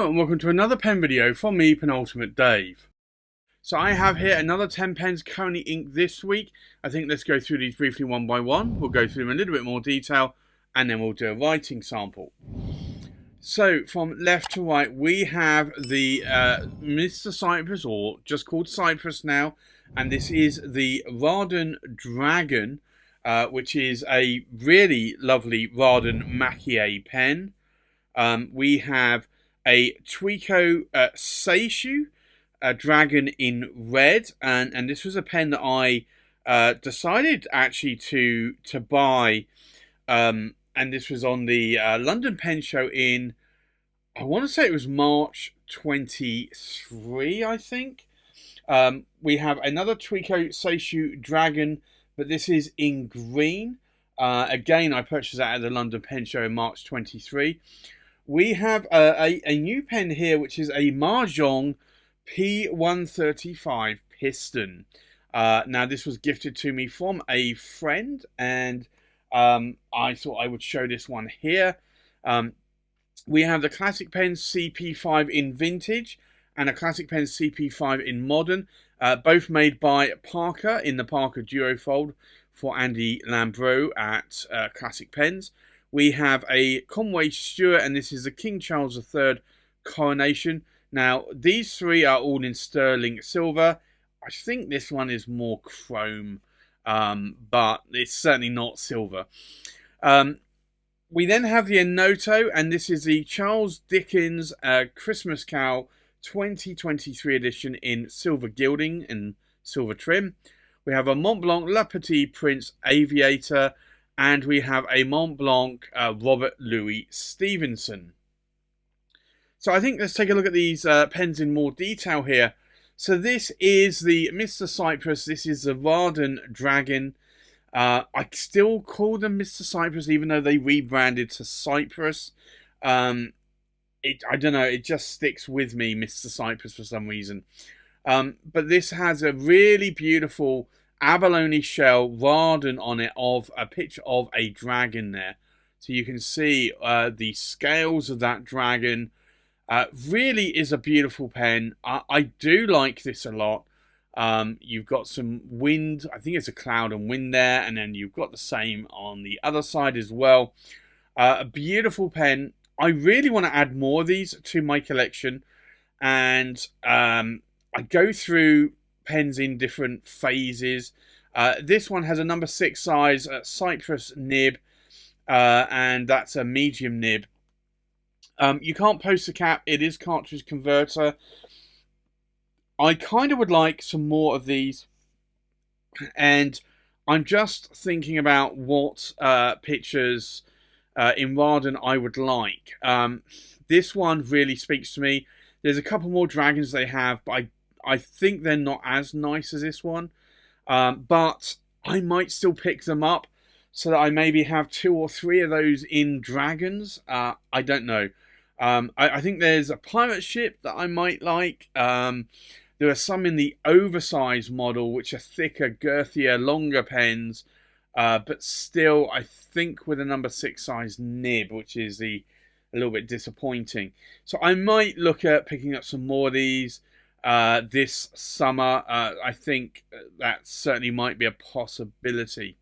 Hello and welcome to another pen video from me, Penultimate Dave. So I have here another 10 pens currently inked this week. I think let's go through these briefly one by one. We'll go through them in a little bit more detail and then we'll do a writing sample. So from left to right we have the Mr. Cypress, or just called Cypress now, and this is the Raden Dragon, which is a really lovely Raden Macchie pen. We have a TWICO Seishu, a dragon in red, and this was a pen that I decided actually to buy, and this was on the London Pen Show in, I want to say it was March 23, I think. We have another TWICO Seishu dragon, but this is in green. Again, I purchased that at the London Pen Show in March 23. We have a new pen here, which is a Majohn P135 Piston. Now, this was gifted to me from a friend, and I thought I would show this one here. We have the Classic Pen CP5 in Vintage and a Classic Pen CP5 in Modern, both made by Parker in the Parker Duofold for Andy Lambro at Classic Pens. We have a Conway Stewart, and this is the King Charles III Coronation. Now, these three are all in sterling silver. I think this one is more chrome, but it's certainly not silver. We then have the Onoto, and this is the Charles Dickens Christmas Carol 2023 edition in silver gilding and silver trim. We have a Montblanc Le Petit Prince Aviator, and we have a Montblanc Robert Louis Stevenson. So I think let's take a look at these pens in more detail here. So this is the Mr. Cypress. This is the Raden Dragon. I still call them Mr. Cypress, even though they rebranded to Cypress. I don't know, it just sticks with me, Mr. Cypress, for some reason. But this has a really beautiful abalone shell Raden on it, of a picture of a dragon there. So you can see the scales of that dragon. Really is a beautiful pen. I do like this a lot. You've got some wind, I think it's a cloud and wind there, and then you've got the same on the other side as well. A beautiful pen. I really want to add more of these to my collection, and I go through pens in different phases. This one has a number 6 size Cypress nib, and that's a medium nib. You can't post the cap, it is cartridge converter. I kind of would like some more of these, and I'm just thinking about what pictures in Raden I would like. This one really speaks to me. There's a couple more dragons they have, but I think they're not as nice as this one. But I might still pick them up so that I maybe have 2 or 3 of those in dragons. I don't know. I think there's a pirate ship that I might like. There are some in the oversized model, which are thicker, girthier, longer pens. But still, I think with a number 6 size nib, which is a little bit disappointing. So I might look at picking up some more of these this summer. I think that certainly might be a possibility.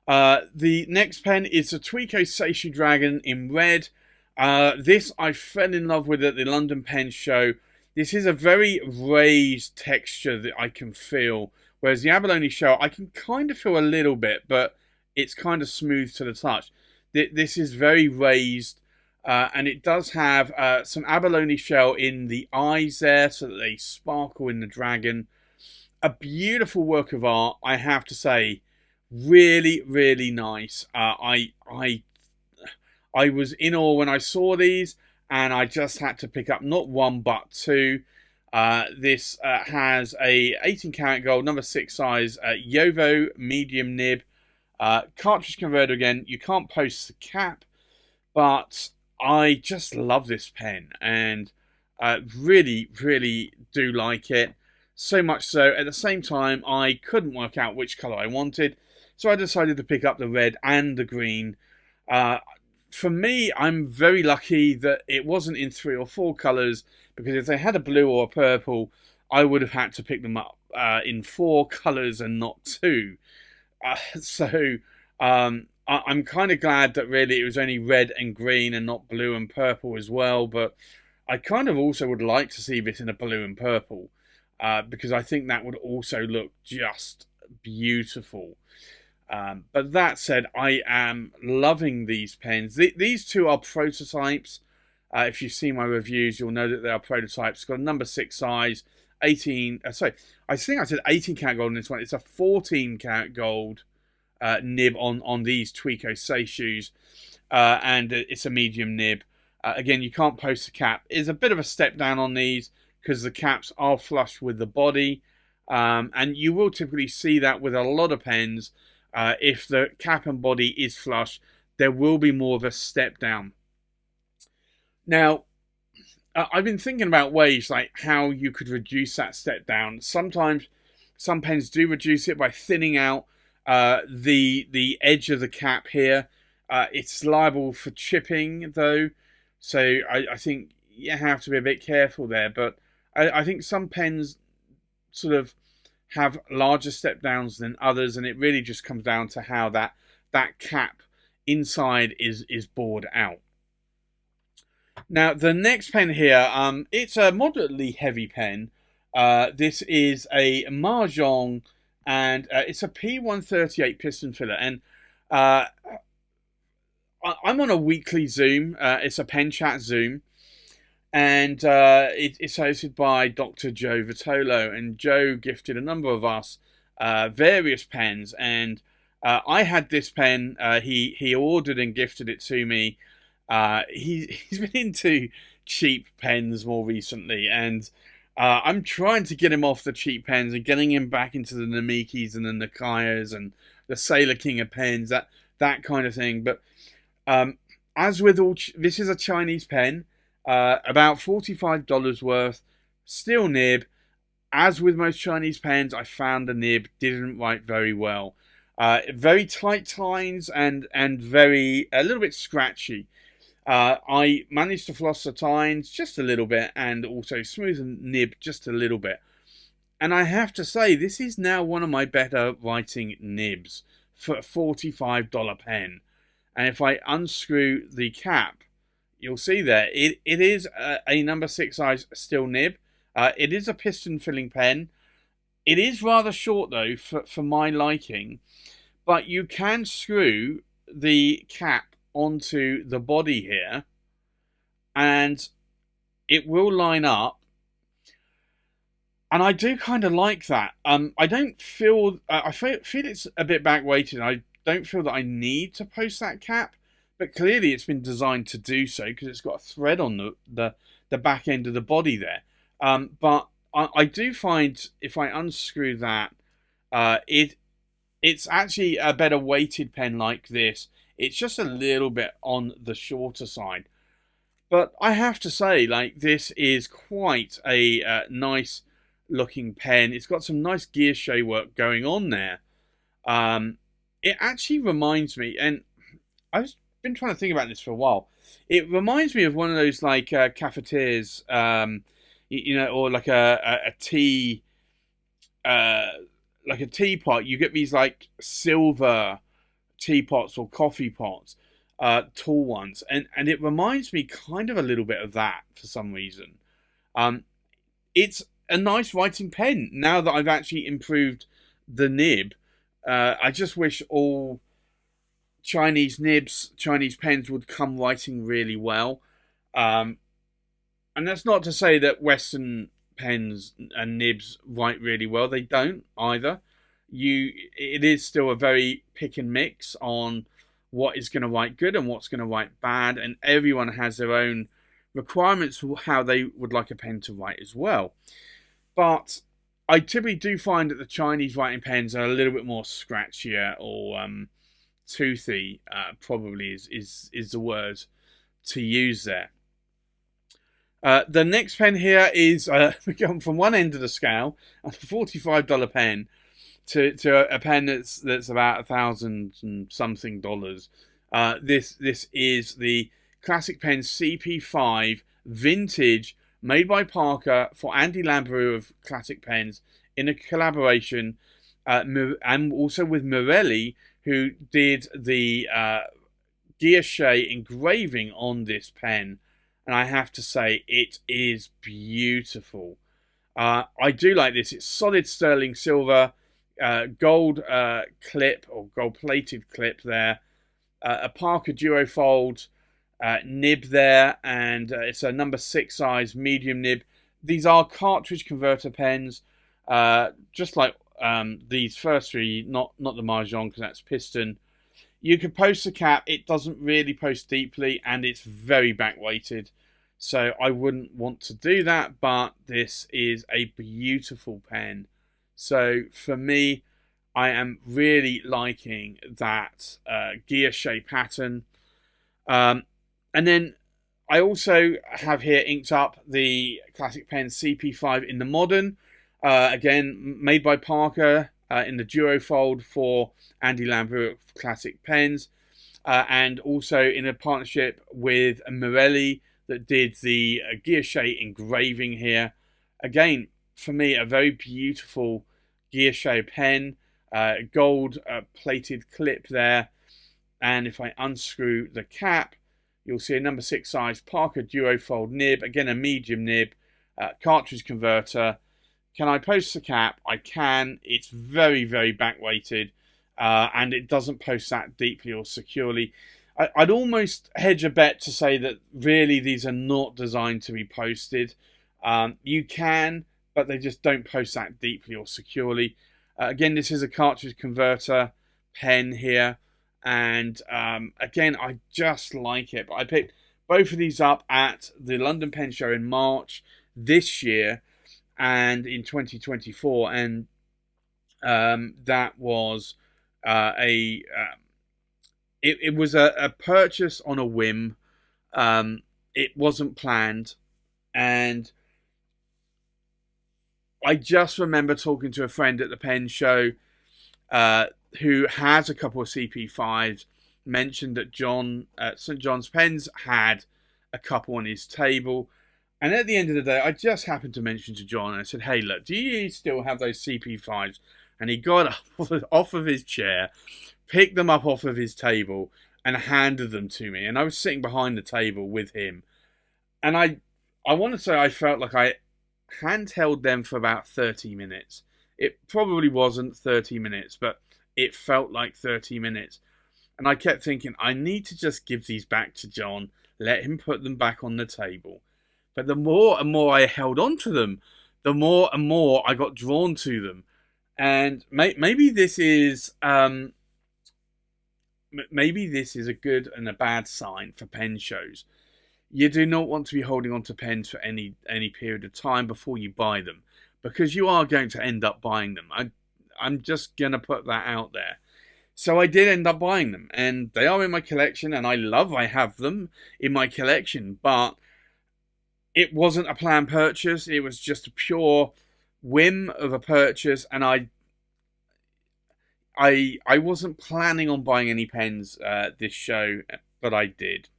The next pen is a TWICO Seishu Dragon in red. This I fell in love with at the London Pen Show. This is a very raised texture that I can feel, whereas the abalone shell I can kind of feel a little bit, but it's kind of smooth to the touch. This is very raised, and it does have some abalone shell in the eyes there, so that they sparkle in the dragon. A beautiful work of art, I have to say. Really, really nice. I was in awe when I saw these, and I just had to pick up not 1 but 2. This has a 18 karat gold, number 6 size Yovo medium nib. Cartridge converter again. You can't post the cap, but I just love this pen, and really, really do like it. So much so, at the same time, I couldn't work out which colour I wanted, so I decided to pick up the red and the green. for me, I'm very lucky that it wasn't in 3 or 4 colours, because if they had a blue or a purple, I would have had to pick them up in 4 colours and not 2. So I'm kind of glad that really it was only red and green and not blue and purple as well. But I kind of also would like to see this in a blue and purple, because I think that would also look just beautiful. But that said, I am loving these pens. These two are prototypes. If you've seen my reviews, you'll know that they are prototypes. It's got a number 6 size, 18. Sorry, I think I said 18 karat gold on this one. It's a 14 karat gold nib on these TWICO Seishus, and it's a medium nib. Again, you can't post the cap. It's a bit of a step down on these because the caps are flush with the body, and you will typically see that with a lot of pens. If the cap and body is flush, there will be more of a step down. Now, I've been thinking about ways like how you could reduce that step down. Sometimes some pens do reduce it by thinning out the edge of the cap here. It's liable for chipping though, so I think you have to be a bit careful there. But I think some pens sort of have larger step downs than others, and it really just comes down to how that cap inside is bored out. Now the next pen here, it's a moderately heavy pen. This is a Majohn, and it's a P138 piston filler, and I'm on a weekly Zoom. It's a pen chat Zoom, and it's hosted by Dr. Joe Vitolo, and Joe gifted a number of us various pens, and I had this pen. He ordered and gifted it to me. He's been into cheap pens more recently, and I'm trying to get him off the cheap pens and getting him back into the Namikis and the Nakayas and the Sailor King of pens, that kind of thing. But as with all, this is a Chinese pen. About $45 worth, steel nib. As with most Chinese pens, I found the nib didn't write very well. Very tight tines and a little bit scratchy. I managed to floss the tines just a little bit and also smoothen the nib just a little bit. And I have to say, this is now one of my better writing nibs for a $45 pen. And if I unscrew the cap, you'll see there, it is a number 6 size steel nib. It is a piston filling pen. It is rather short though for my liking, but you can screw the cap onto the body here and it will line up, and I do kind of like that. I don't feel I feel it's a bit back weighted. I don't feel that I need to post that cap, but clearly it's been designed to do so because it's got a thread on the back end of the body there. But I do find if I unscrew that, it's actually a better weighted pen like this. It's just a little bit on the shorter side. But I have to say, like, this is quite a nice looking pen. It's got some nice gear show work going on there. It actually reminds me, and I've been trying to think about this for a while. It reminds me of one of those like cafetiers, you know, or like a tea, like a teapot. You get these like silver teapots or coffee pots, tall ones, and it reminds me kind of a little bit of that for some reason. It's a nice writing pen now that I've actually improved the nib. I just wish all Chinese nibs, Chinese pens would come writing really well. And that's not to say that Western pens and nibs write really well. They don't either. It is still a very pick and mix on what is going to write good and what's going to write bad, and everyone has their own requirements for how they would like a pen to write as well. But I typically do find that the Chinese writing pens are a little bit more scratchier or toothy, probably is the word to use there. The next pen here is we come from one end of the scale, a $45 pen, to a pen that's about $1,000 and something dollars. This is the Classic Pen CP5 Vintage, made by Parker for Andy Lambrou of Classic Pens in a collaboration, and also with Morelli, who did the guilloche engraving on this pen. And I have to say, it is beautiful. I do like this. It's solid sterling silver, gold clip or gold plated clip there, a Parker duofold nib there, and it's a number 6 size medium nib. These are cartridge converter pens, just like these first three, not the Majohn, because that's Piston. You can post the cap. It doesn't really post deeply, and it's very back weighted. So I wouldn't want to do that, but this is a beautiful pen. So for me, I am really liking that guilloche pattern. And then I also have here inked up the Classic Pen CP5 in the modern. Again, made by Parker in the duofold for Andy Lambrou of Classic Pens. And also in a partnership with Morelli that did the guilloche engraving here. Again, for me, a very beautiful guilloche pen. Gold plated clip there. And if I unscrew the cap, you'll see a number 6 size Parker duofold nib. Again, a medium nib, cartridge converter. Can I post the cap? I can. It's very, very back weighted. And it doesn't post that deeply or securely. I'd almost hedge a bet to say that really these are not designed to be posted. You can, but they just don't post that deeply or securely. Again, this is a cartridge converter pen here. And again, I just like it. But I picked both of these up at the London Pen Show in March this year and in 2024. And that was it was a purchase on a whim. It wasn't planned. And I just remember talking to a friend at the pen show who has a couple of CP5s, mentioned that John at St. John's Pens had a couple on his table. And at the end of the day, I just happened to mention to John, and I said, hey, look, do you still have those CP5s? And he got off of his chair, picked them up off of his table, and handed them to me. And I was sitting behind the table with him. And I want to say I felt like I handheld them for about 30 minutes. It probably wasn't 30 minutes, but it felt like 30 minutes. And I kept thinking, I need to just give these back to John, let him put them back on the table. But the more and more I held on to them, the more and more I got drawn to them. And maybe this is a good and a bad sign for pen shows. You do not want to be holding on to pens for any period of time before you buy them, because you are going to end up buying them. I'm just going to put that out there. So I did end up buying them, and they are in my collection, and I have them in my collection, but it wasn't a planned purchase. It was just a pure whim of a purchase, and I wasn't planning on buying any pens this show, but I did.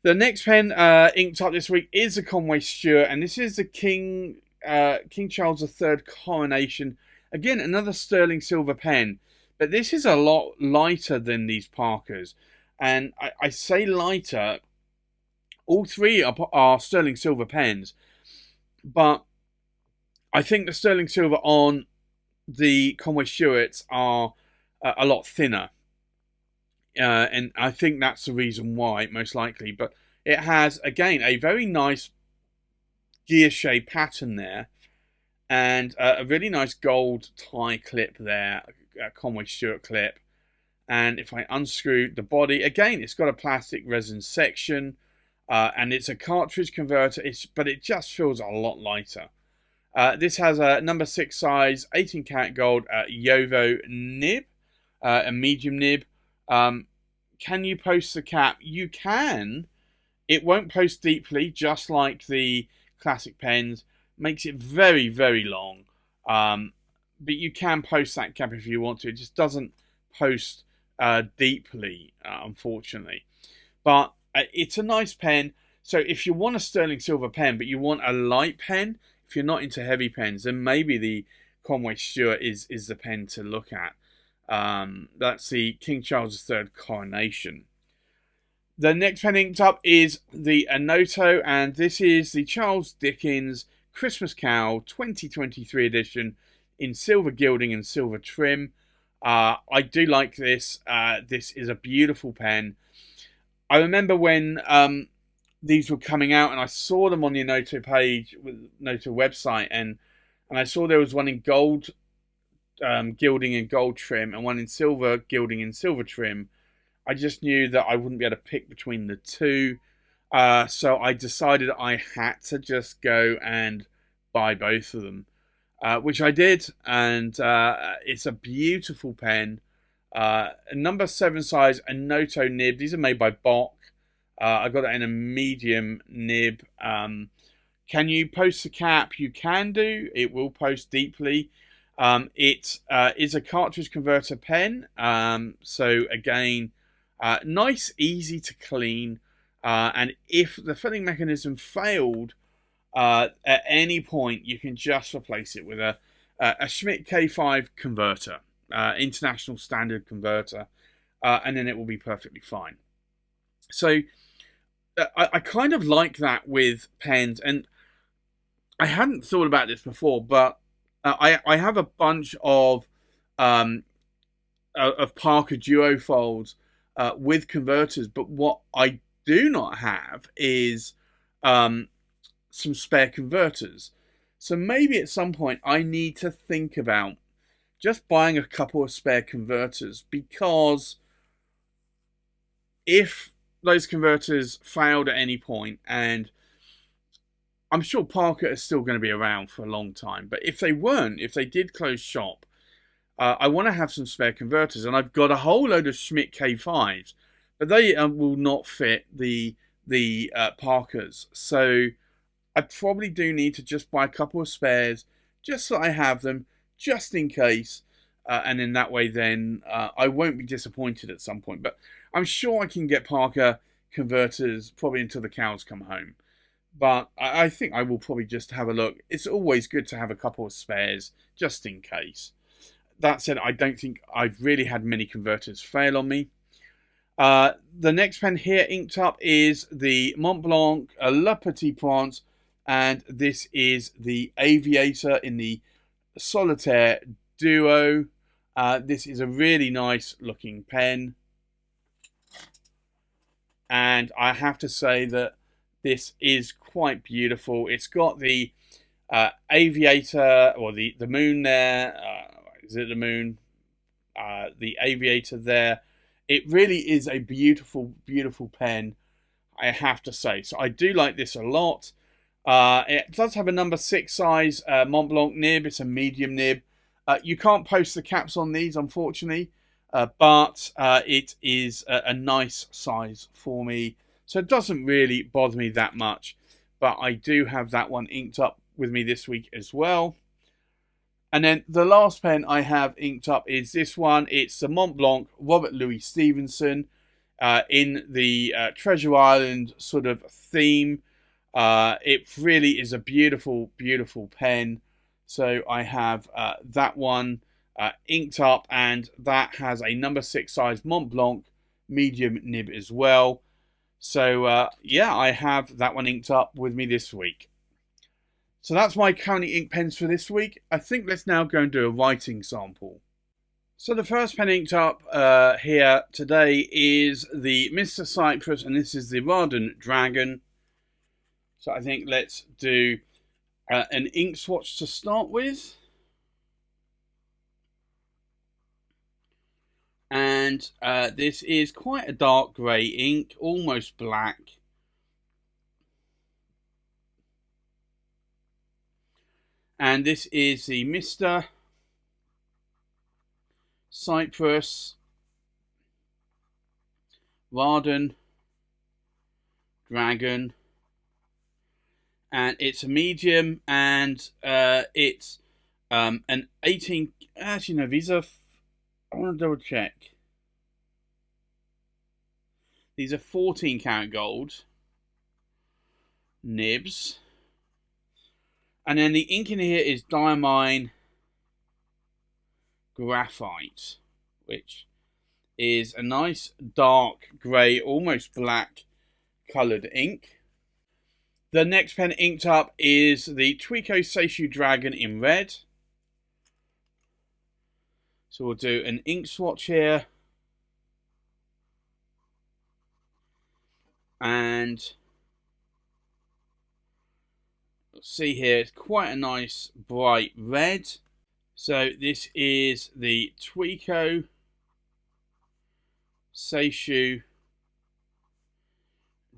The next pen inked up this week is the Conway Stewart, and this is the King Charles III Coronation. Again, another sterling silver pen, but this is a lot lighter than these Parkers. And I say lighter, all three are sterling silver pens, but I think the sterling silver on the Conway Stewarts are a lot thinner. And I think that's the reason why, most likely. But it has, again, a very nice guilloche pattern there. And a really nice gold tie clip there, a Conway Stewart clip. And if I unscrew the body, again, it's got a plastic resin section. And it's a cartridge converter, but it just feels a lot lighter. This has a number 6 size, 18 karat gold Yovo nib, a medium nib. Can you post the cap? You can. It won't post deeply, just like the classic pens. Makes it very, very long. But you can post that cap if you want to. It just doesn't post deeply, unfortunately. But it's a nice pen. So if you want a sterling silver pen, but you want a light pen, if you're not into heavy pens, then maybe the Conway Stewart is the pen to look at. That's the King Charles III Coronation. The next pen inked up is the Onoto, and this is the Charles Dickens Christmas Carol 2023 edition in silver gilding and silver trim. I do like this. This is a beautiful pen. I remember when these were coming out, and I saw them on the Onoto page, Onoto website, and I saw there was one in gold gilding and gold trim, and one in silver gilding and silver trim. I just knew that I wouldn't be able to pick between the two. So I decided I had to just go and buy both of them, which I did. And it's a beautiful pen. A number 7 size Onoto nib. These are made by Bock. I got it in a medium nib. Can you post the cap? You can do. It will post deeply. It is a cartridge converter pen. So again, nice, easy to clean, and if the filling mechanism failed at any point, you can just replace it with a Schmidt K5 converter, international standard converter, and then it will be perfectly fine. So I kind of like that with pens, and I hadn't thought about this before, but I have a bunch of Parker duofolds with converters, but what I do not have is some spare converters. So maybe at some point I need to think about just buying a couple of spare converters, because if those converters failed at any point, and I'm sure Parker is still going to be around for a long time, but if they weren't, if they did close shop, I want to have some spare converters, and I've got a whole load of Schmidt K5s, but they will not fit the Parkers. So I probably do need to just buy a couple of spares, just so I have them, just in case, and in that way, then I won't be disappointed at some point. But I'm sure I can get Parker converters probably until the cows come home. But I think I will probably just have a look. It's always good to have a couple of spares, just in case. That said, I don't think I've really had many converters fail on me. The next pen here inked up is the Montblanc Le Petit Prince, and this is the Aviator in the Solitaire Duo. This is a really nice looking pen, and I have to say that this is quite beautiful. It's got the Aviator, or the moon there. Is it the moon? The Aviator there. It really is a beautiful, beautiful pen, I have to say. So I do like this a lot. It does have a number 6 size Montblanc nib. It's a medium nib. You can't post the caps on these, unfortunately, but it is a nice size for me. So it doesn't really bother me that much. But I do have that one inked up with me this week as well. And then the last pen I have inked up is this one. It's the Montblanc Robert Louis Stevenson in the Treasure Island sort of theme. It really is a beautiful, beautiful pen. So I have that one inked up, and that has a number 6 size Montblanc medium nib as well. So yeah, I have that one inked up with me this week. So that's my currently ink pens for this week. I think let's now go and do a writing sample. So the first pen inked up here today is the Mr. Cypress, and this is the Raden Dragon. So I think let's do an ink swatch to start with. And this is quite a dark grey ink, almost black. And this is the Mr. Cypress Raden Dragon. And it's a medium, and it's an 18... Actually, no, these are... I want to double check. These are 14 karat gold nibs. And then the ink in here is diamine graphite, which is a nice dark grey, almost black coloured ink. The next pen inked up is the TWICO Seishu Dragon in red. So we'll do an ink swatch here. And see here, it's quite a nice bright red. So this is the TWICO Seishu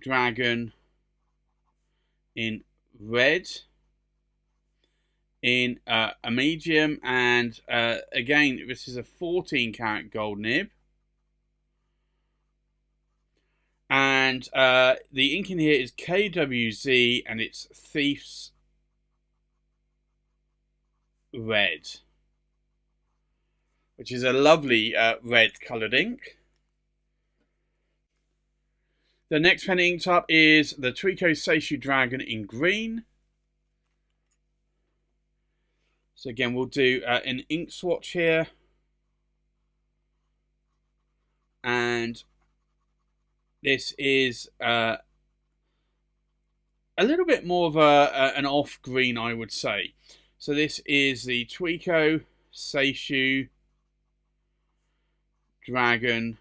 Dragon in red, in a medium, and again, this is a 14 karat gold nib. And the ink in here is KWZ, and it's Thief's Red, which is a lovely red coloured ink. The next pen inked up is the TWICO Seishu Dragon in green. So again, we'll do an ink swatch here. And this is a little bit more of an off green, I would say. So this is the TWICO Seishu Dragon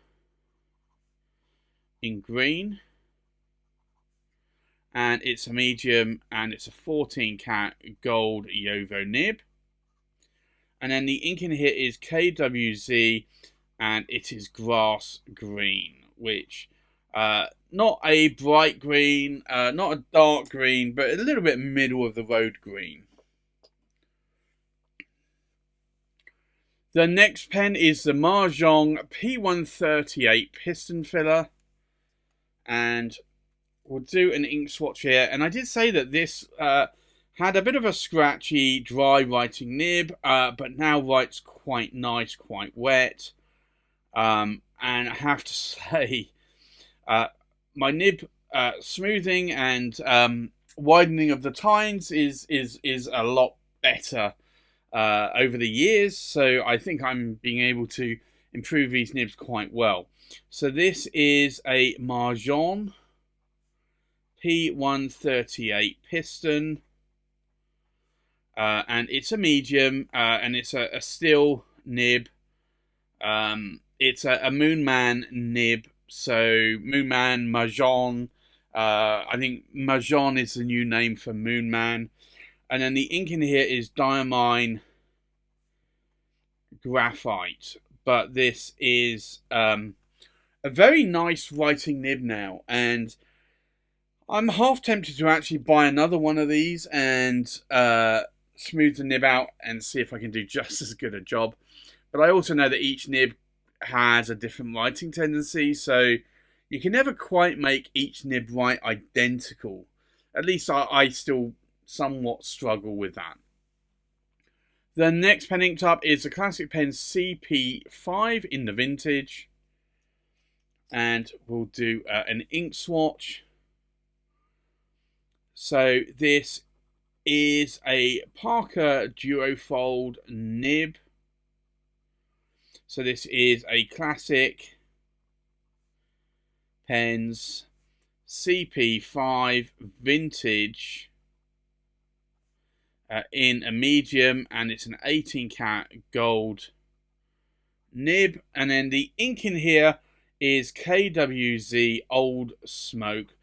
in green, and it's a medium, and it's a 14 karat gold Yovo nib. And then the ink in here is KWZ, and it is grass green, which not a bright green, not a dark green, but a little bit middle of the road green. The next pen is the Majohn P138 piston filler, and we'll do an ink swatch here. And I did say that this had a bit of a scratchy, dry writing nib, but now writes quite nice, quite wet. And I have to say, my nib smoothing and widening of the tines is a lot better over the years. So I think I'm being able to improve these nibs quite well. So this is a Majohn P138 piston, and it's a medium, and it's a steel nib. It's a Moonman nib, so Moonman, Majohn. I think Majohn is the new name for Moonman. And then the ink in here is diamine graphite, but this is a very nice writing nib now, and I'm half tempted to actually buy another one of these and smooth the nib out and see if I can do just as good a job. But I also know that each nib has a different writing tendency, so you can never quite make each nib write identical. At least I still somewhat struggle with that. The next pen inked up is the classic pen CP5 in the vintage, and we'll do an ink swatch. So this is a Parker Duofold nib. So this is a classic pens CP5 vintage in a medium, and it's an 18 karat gold nib. And then the ink in here is KWZ Old Smoke.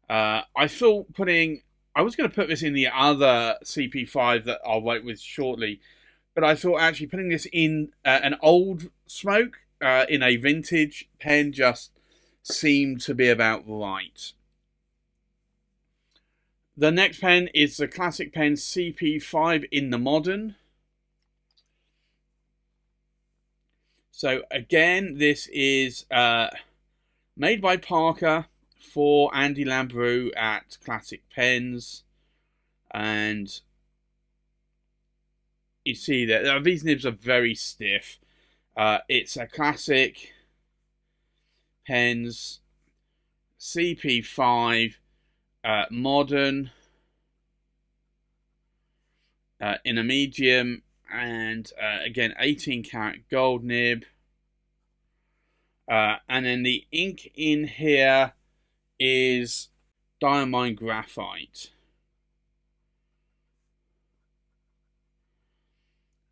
I thought I was going to put this in the other CP5 that I'll write with shortly, but I thought actually putting this in an Old Smoke in a vintage pen just seemed to be about right. The next pen is the classic pen CP5 in the modern. So again, this is made by Parker for Andy Lambrou at Classic Pens, and you see that these nibs are very stiff. It's a Classic Pens CP5 modern in a medium, and again 18 karat gold nib. And then the ink in here is diamine graphite.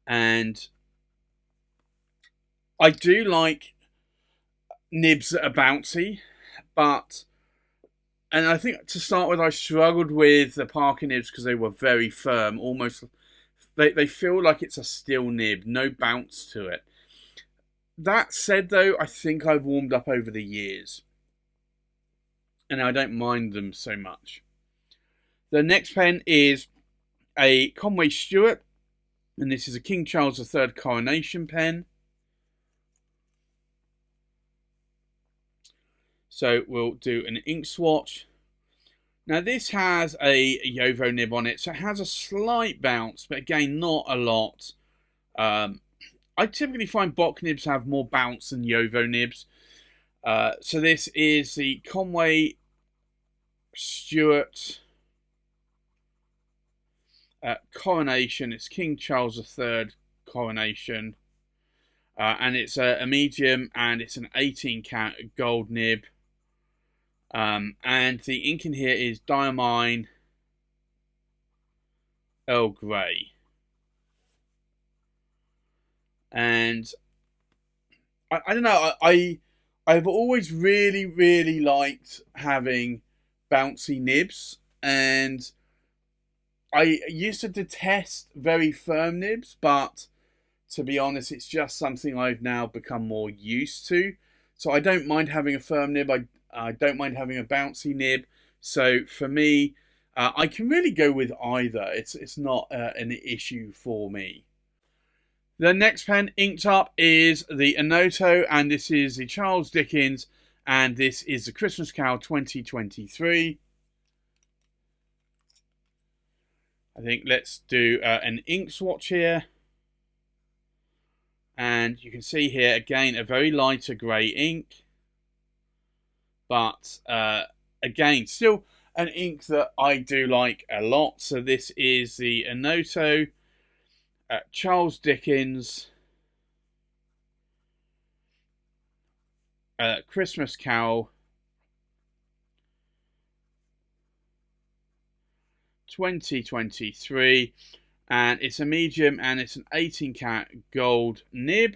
And I do like nibs that are bouncy, and I think to start with I struggled with the Parker nibs because they were very firm, almost they feel like it's a steel nib, no bounce to it. That said though, I think I've warmed up over the years and I don't mind them so much. The next pen is a Conway Stewart, and this is a King Charles III Coronation pen. So we'll do an ink swatch. Now this has a Yovo nib on it, so it has a slight bounce, but again, not a lot. I typically find Bock nibs have more bounce than Yovo nibs. So this is the Conway Stewart Coronation. It's King Charles III Coronation. And it's a medium, and it's an 18 karat gold nib. And the ink in here is diamine Earl Grey. And I don't know, I've always really liked having bouncy nibs, and I used to detest very firm nibs, but to be honest, it's just something I've now become more used to. So I don't mind having a firm nib, I don't mind having a bouncy nib. So for me, I can really go with either. It's not an issue for me. The next pen inked up is the Onoto, and this is the Charles Dickens, and this is the Christmas Carol 2023. I think let's do an ink swatch here. And you can see here, again, a very lighter grey ink. But, again, still an ink that I do like a lot. So this is the Onoto Charles Dickens Christmas Carol 2023, and it's a medium, and it's an 18 karat gold nib,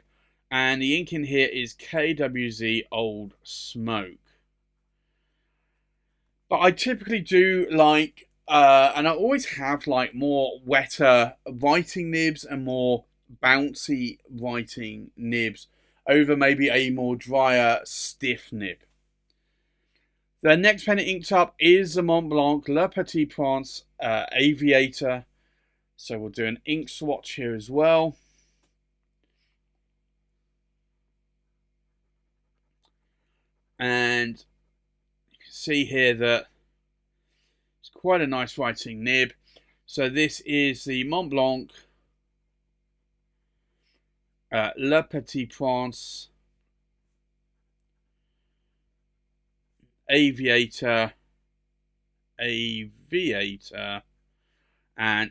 and the ink in here is KWZ Old Smoke. But I typically do like, and I always have like more wetter writing nibs and more bouncy writing nibs over maybe a more drier, stiff nib. The next pen inked up is the Montblanc Le Petit Prince Aviator. So we'll do an ink swatch here as well. And you can see here that it's quite a nice writing nib. So this is the Montblanc Le Petit Prince Aviator, and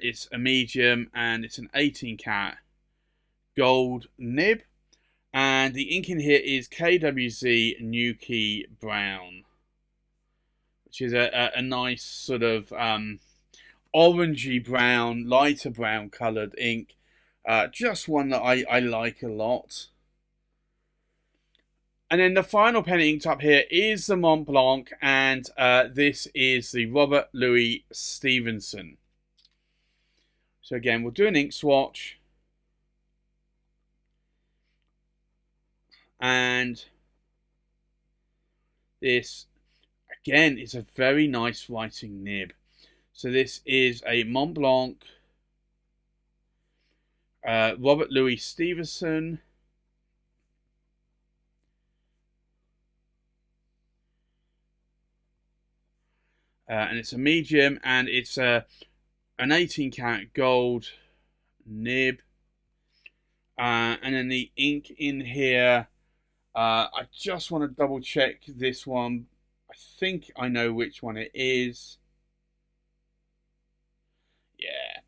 it's a medium, and it's an 18 karat gold nib, and the ink in here is KWZ Nuki Brown, which is a nice sort of orangey brown, lighter brown coloured ink. Just one that I like a lot. And then the final pen inked up here is the Montblanc, and this is the Robert Louis Stevenson. So again, we'll do an ink swatch. And this, again, is a very nice writing nib. So this is a Montblanc Robert Louis Stevenson. And it's a medium, and it's an 18 karat gold nib. And then the ink in here, I just want to double check this one. I think I know which one it is. Yeah,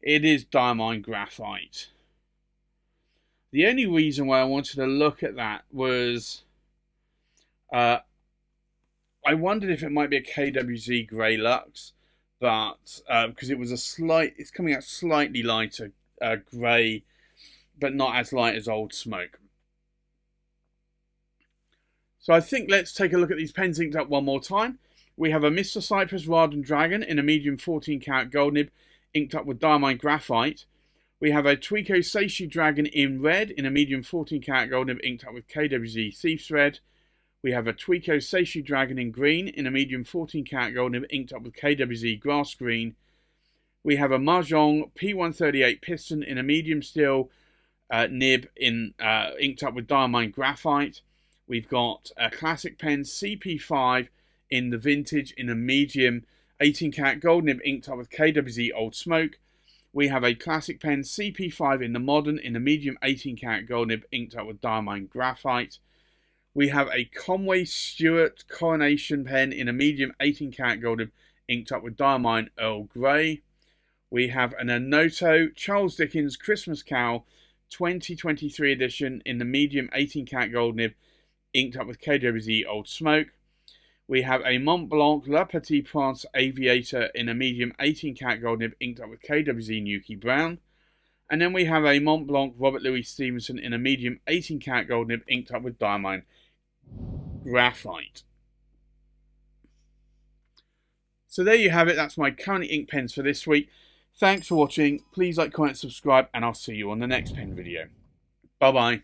it is diamond graphite. The only reason why I wanted to look at that was I wondered if it might be a KWZ Grey Lux, but because it was it's coming out slightly lighter grey, but not as light as Old Smoke. So I think let's take a look at these pens inked up one more time. We have a Mr. Cypress Raden Dragon in a medium 14 karat gold nib, inked up with diamond graphite. We have a TWICO Seishu Dragon in red in a medium 14 karat gold nib, inked up with KWZ Thief's Red. We have a TWICO Seishu Dragon in green in a medium 14 karat gold nib, inked up with KWZ Grass Green. We have a Majohn P138 Piston in a medium steel nib inked up with diamond graphite. We've got a classic pen CP5 in the vintage in a medium 18 karat gold nib, inked up with KWZ Old Smoke. We have a classic pen CP5 in the modern in a medium 18 karat gold nib, inked up with diamond graphite. We have a Conway Stewart Coronation pen in a medium 18 karat gold nib, inked up with diamond Earl Grey. We have an Onoto Charles Dickens Christmas Carol 2023 edition in the medium 18 karat gold nib, inked up with KWZ Old Smoke. We have a Montblanc Le Petit Prince Aviator in a medium 18 karat gold nib, inked up with KWZ Nuki Brown. And then we have a Montblanc Robert Louis Stevenson in a medium 18 karat gold nib, inked up with diamond graphite. So there you have it. That's my current ink pens for this week. Thanks for watching. Please like, comment, subscribe, and I'll see you on the next pen video. Bye-bye.